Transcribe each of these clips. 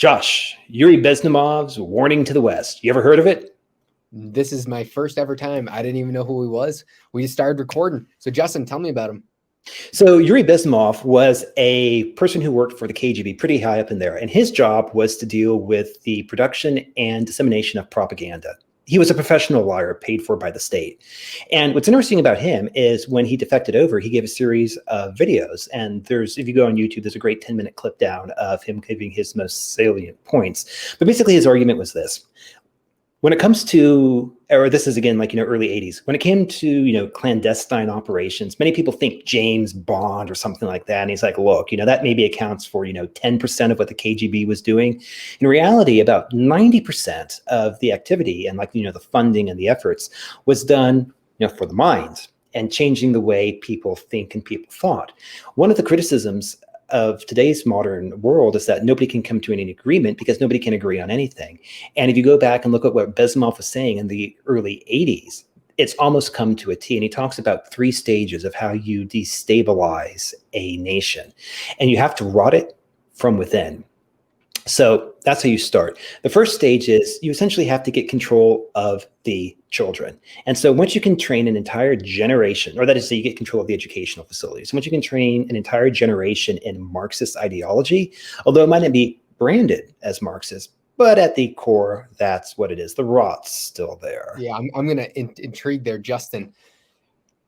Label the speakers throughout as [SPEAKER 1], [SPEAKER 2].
[SPEAKER 1] Josh, Yuri Bezmenov's Warning to the West. You ever heard of it?
[SPEAKER 2] This is my first ever time. I didn't even know who he was. We just started recording. So Justin, tell me about him.
[SPEAKER 1] So Yuri Bezmenov was a person who worked for the KGB pretty high up in there. And his job was to deal with the production and dissemination of propaganda. He was a professional liar paid for by the state. And what's interesting about him is when he defected over, he gave a series of videos. And if you go on YouTube, there's a great 10-minute clip down of him giving his most salient points. But basically his argument was this. When it comes to, or this is again, early 80s, when it came to, clandestine operations, many people think James Bond or something like that. And he's like, look, that maybe accounts for, 10% of what the KGB was doing. In reality, about 90% of the activity and the funding and the efforts was done, for the mind and changing the way people think and people thought. One of the criticisms of today's modern world is that nobody can come to any agreement because nobody can agree on anything. And if you go back and look at what Bezmenov was saying in the early 80s, it's almost come to a T. And he talks about 3 stages of how you destabilize a nation. And you have to rot it from within. So that's how you start. The first stage is you essentially have to get control of the children. And so once you can train an entire generation, or that is, you get control of the educational facilities. Once you can train an entire generation in Marxist ideology, although it might not be branded as Marxist, but at the core, that's what it is. The rot's still there.
[SPEAKER 2] Yeah, I'm going to intrigue there, Justin.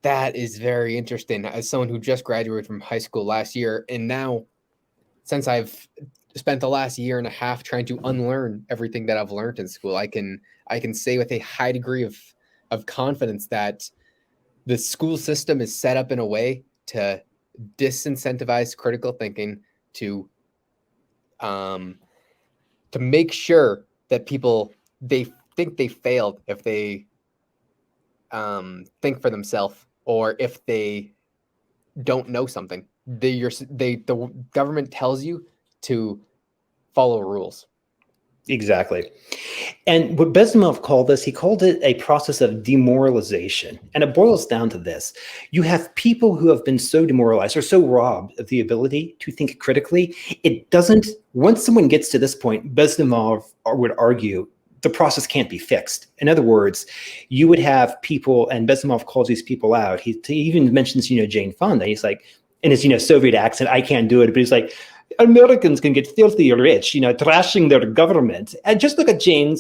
[SPEAKER 2] That is very interesting. As someone who just graduated from high school last year, and now since I've spent the last year and a half trying to unlearn everything that I've learned in school, I can say with a high degree of confidence that the school system is set up in a way to disincentivize critical thinking, to make sure that they think they failed if they think for themselves, or if they don't know something. The government tells you to follow rules.
[SPEAKER 1] Exactly. And what Bezmenov called this, he called it a process of demoralization. And it boils down to this. You have people who have been so demoralized or so robbed of the ability to think critically. Once someone gets to this point, Bezmenov would argue the process can't be fixed. In other words, you would have people, and Bezmenov calls these people out. He even mentions, Jane Fonda. He's like, in his, Soviet accent, I can't do it. But he's like, Americans can get filthy rich, trashing their government. And just look at Jane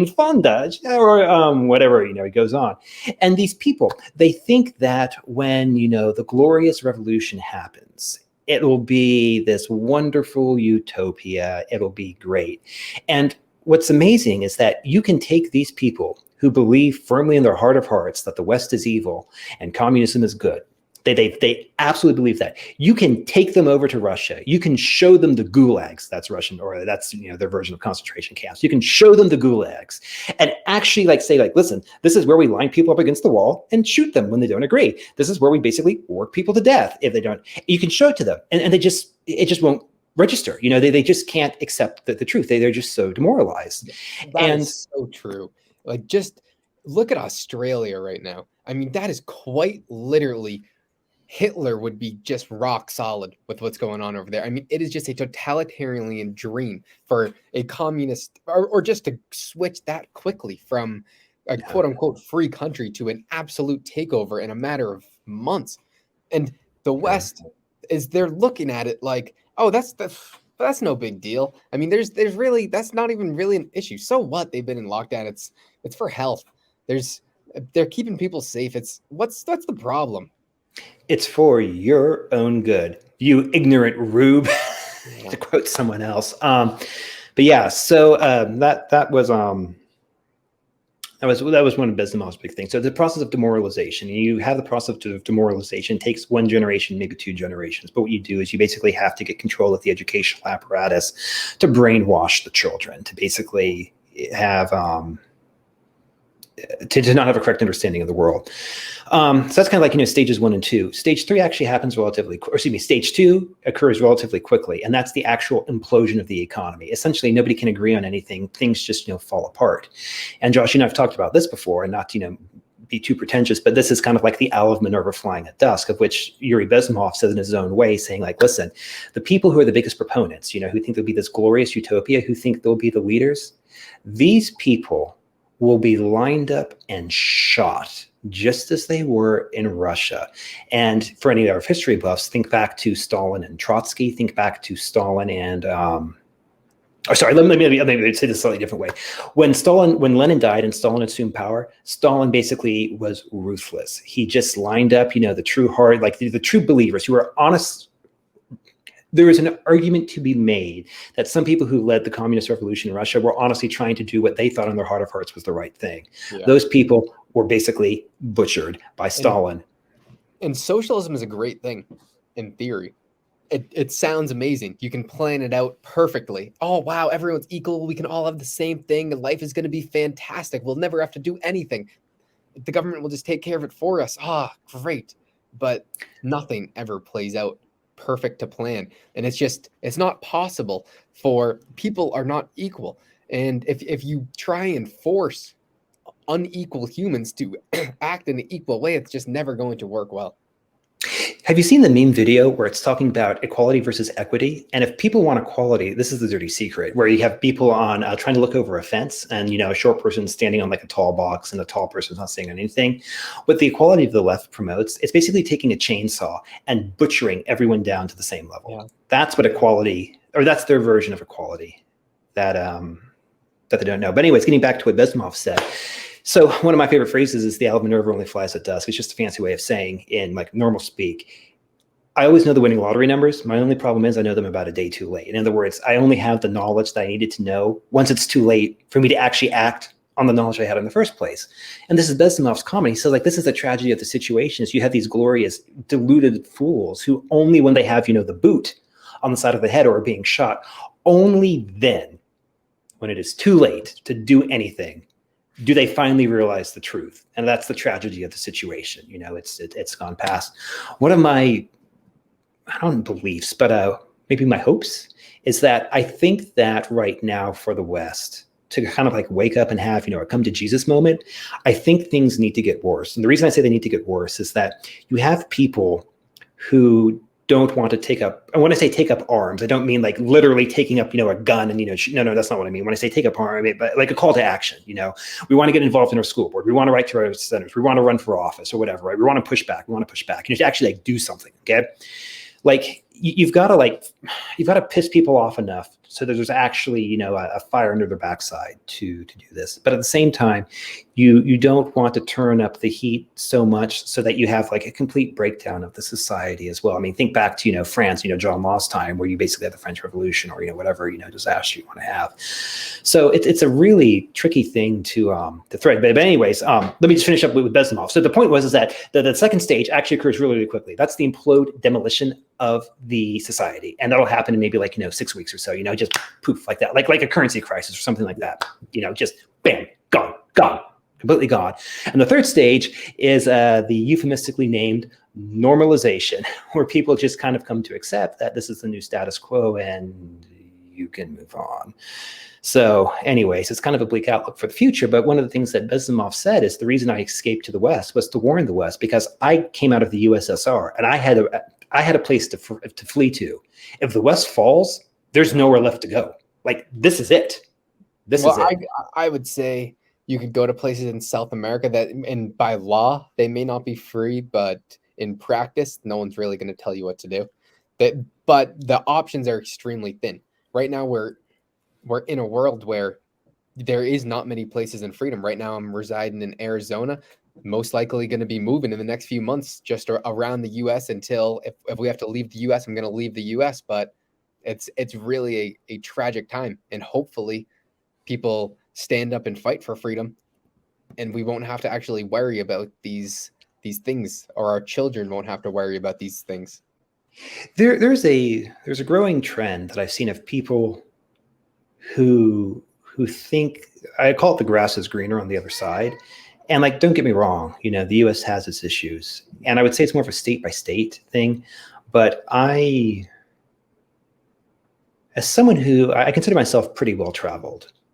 [SPEAKER 1] Fonda, or whatever, he goes on. And these people, they think that when, the glorious revolution happens, it will be this wonderful utopia. It'll be great. And what's amazing is that you can take these people who believe firmly in their heart of hearts that the West is evil and communism is good. They absolutely believe that. You can take them over to Russia. You can show them the gulags. That's Russian, or that's their version of concentration camps. You can show them the gulags and actually say, listen, this is where we line people up against the wall and shoot them when they don't agree. This is where we basically work people to death if they don't. You can show it to them, and it just won't register. They just can't accept the truth. They're just so demoralized.
[SPEAKER 2] That is so true. Just look at Australia right now. I mean, that is quite literally. Hitler would be just rock solid with what's going on over there. I mean, it is just a totalitarian dream for a communist, or just to switch that quickly from a quote unquote free country to an absolute takeover in a matter of months. And the West they're looking at it like, oh, that's no big deal. I mean, there's really, that's not even really an issue. So what? They've been in lockdown. It's for health. They're keeping people safe. What's the problem?
[SPEAKER 1] It's for your own good, you ignorant rube, to quote someone else. But yeah, so that was one of Bezmenov's big things. So the process of demoralization, you have the process of demoralization. It takes 1 generation, maybe 2 generations. But what you do is you basically have to get control of the educational apparatus to brainwash the children, to basically have to not have a correct understanding of the world. So that's kind of stages 1 and 2. Stage 3 actually happens stage 2 occurs relatively quickly. And that's the actual implosion of the economy. Essentially, nobody can agree on anything. Things just, fall apart. And Josh, I've talked about this before, and not to, be too pretentious, but this is kind of like the Owl of Minerva flying at dusk, of which Yuri Bezmenov says in his own way, saying like, listen, the people who are the biggest proponents, who think there'll be this glorious utopia, who think they'll be the leaders, these people will be lined up and shot just as they were in Russia. And for any of our history buffs, think back to Stalin and Trotsky, think back to Stalin and let me say this a slightly different way. When Lenin died and Stalin assumed power, Stalin basically was ruthless. He just lined up, the true heart, like the true believers who were honest. There is an argument to be made that some people who led the communist revolution in Russia were honestly trying to do what they thought in their heart of hearts was the right thing. Yeah. Those people were basically butchered by Stalin.
[SPEAKER 2] And socialism is a great thing in theory. It sounds amazing. You can plan it out perfectly. Oh, wow, everyone's equal. We can all have the same thing. Life is going to be fantastic. We'll never have to do anything. The government will just take care of it for us. Ah, great. But nothing ever plays out perfect to plan. And it's not possible, for people are not equal. And if you try and force unequal humans to act in an equal way, it's just never going to work well.
[SPEAKER 1] Have you seen the meme video where it's talking about equality versus equity? And if people want equality, this is the dirty secret, where you have people on trying to look over a fence, and a short person standing on like a tall box, and the tall person's not saying anything. What the equality of the left promotes, it's basically taking a chainsaw and butchering everyone down to the same level. Yeah. That's what equality, or that's their version of equality that they don't know. But anyways, getting back to what Bezmenov said. So one of my favorite phrases is the Owl of Minerva only flies at dusk. It's just a fancy way of saying, in like normal speak, I always know the winning lottery numbers. My only problem is I know them about a day too late. In other words, I only have the knowledge that I needed to know once it's too late for me to actually act on the knowledge I had in the first place. And this is Bezmenov's comment. He says, like, this is the tragedy of the situation, is you have these glorious, deluded fools who only when they have, the boot on the side of the head or are being shot, only then, when it is too late to do anything, do they finally realize the truth. And that's the tragedy of the situation. It's gone past. One of my, I don't beliefs, but maybe my hopes is that I think that right now for the West to kind of like wake up and have, a come to Jesus moment, I think things need to get worse. And the reason I say they need to get worse is that you have people who don't want to take up, and when I say take up arms, I don't mean like literally taking up, a gun and, no, that's not what I mean. When I say take up arms, I mean, but like a call to action, we want to get involved in our school board. We want to write to our senators. We want to run for office or whatever, right? We want to push back. To actually like do something. Okay. Like you've got to piss people off enough so that there's actually, a fire under their backside to do this. But at the same time, you don't want to turn up the heat so much so that you have like a complete breakdown of the society as well. I mean, think back to, France, John Law's time, where you basically had the French Revolution or, whatever, disaster you want to have. So it's a really tricky thing to thread. But anyways, let me just finish up with Bezmenov. So the point is that the second stage actually occurs really, really quickly. That's the implode demolition of the society. And that'll happen in maybe like, 6 weeks or so, just poof like that, like a currency crisis or something like that, just bam, gone, completely gone. And the third stage is the euphemistically named normalization, where people just kind of come to accept that this is the new status quo and you can move on. So anyways, it's kind of a bleak outlook for the future. But one of the things that Bezmenov said is the reason I escaped to the West was to warn the West, because I came out of the USSR and I had a place to flee to. If the West falls, there's nowhere left to go. Like, this is it. This is it.
[SPEAKER 2] I would say you could go to places in South America that, and by law, they may not be free, but in practice, no one's really going to tell you what to do. But the options are extremely thin. Right now, we're in a world where there is not many places in freedom. Right now, I'm residing in Arizona, most likely going to be moving in the next few months just around the U.S. until if we have to leave the U.S., I'm going to leave the U.S., but it's really a tragic time. And hopefully people stand up and fight for freedom, and we won't have to actually worry about these things, or our children won't have to worry about these things.
[SPEAKER 1] There's a growing trend that I've seen of people who think, I call it the grass is greener on the other side. And like, don't get me wrong, the U.S. has its issues, and I would say it's more of a state by state thing. But as someone who I consider myself pretty well traveled,